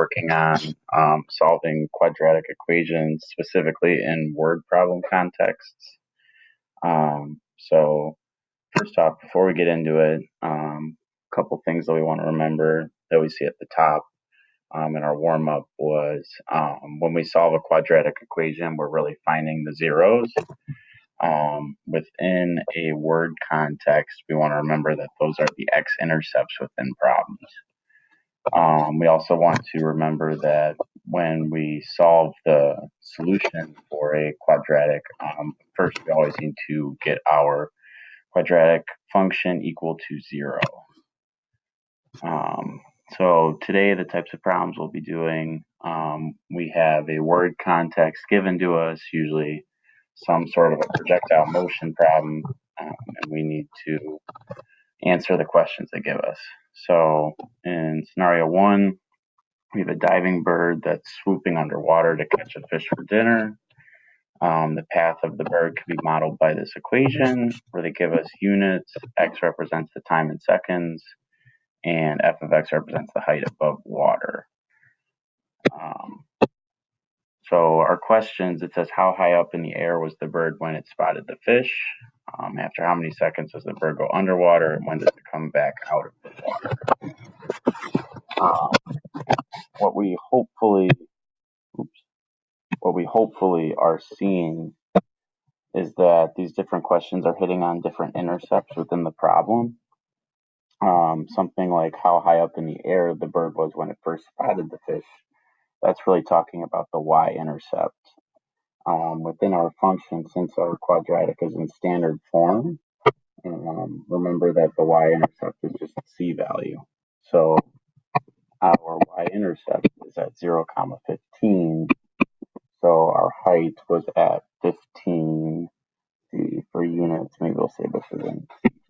working on solving quadratic equations, specifically in word problem contexts. So first off, before we get into it, a couple things that we want to remember that we see at the top in our warm-up was when we solve a quadratic equation, we're really finding the zeros. Within a word context, we want to remember that those are the x-intercepts within problems. We also want to remember that when we solve the solution for a quadratic, first we always need to get our quadratic function equal to 0. So today the types of problems we'll be doing, we have a word context given to us, usually some sort of a projectile motion problem, and we need to answer the questions they give us. So in scenario 1, we have a diving bird that's swooping underwater to catch a fish for dinner. The path of the bird could be modeled by this equation where they give us units. X represents the time in seconds, and f of x represents the height above water. So our questions, it says how high up in the air was the bird when it spotted the fish? After how many seconds does the bird go underwater, and when does it come back out of the water? What we hopefully are seeing is that these different questions are hitting on different intercepts within the problem. Something like how high up in the air the bird was when it first spotted the fish. That's really talking about the y-intercept. Within our function, since our quadratic is in standard form, remember that the y-intercept is just a c-value. So our y-intercept is at 0, 15. So our height was at 15. For units, maybe we'll say this is in feet.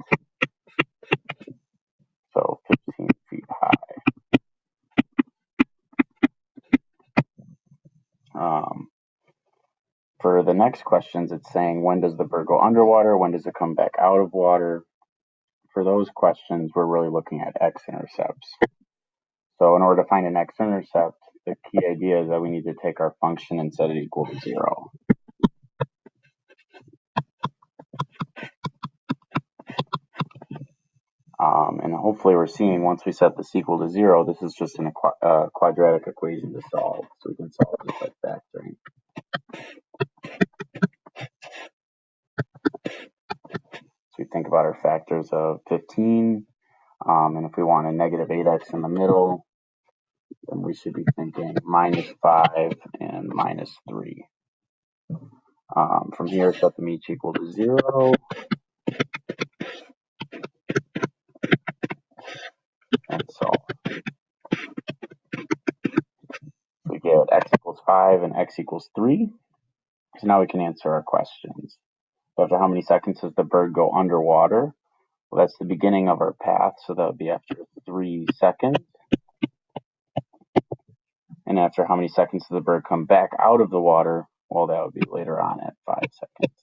So 15 feet high. For the next questions, it's saying when does the bird go underwater? When does it come back out of water? For those questions, we're really looking at x-intercepts. So in order to find an x-intercept, the key idea is that we need to take our function and set it equal to 0. And hopefully we're seeing once we set this equal to 0, this is just a quadratic equation to solve. So we can solve this by factoring. So we think about our factors of 15. And if we want a negative 8x in the middle, then we should be thinking minus 5 and minus 3. From here, set them each equal to 0. And solve. We get x equals 5 and x equals 3. So now we can answer our questions. So after how many seconds does the bird go underwater? Well, that's the beginning of our path, so that would be after 3 seconds. And after how many seconds does the bird come back out of the water? Well, that would be later on at 5 seconds.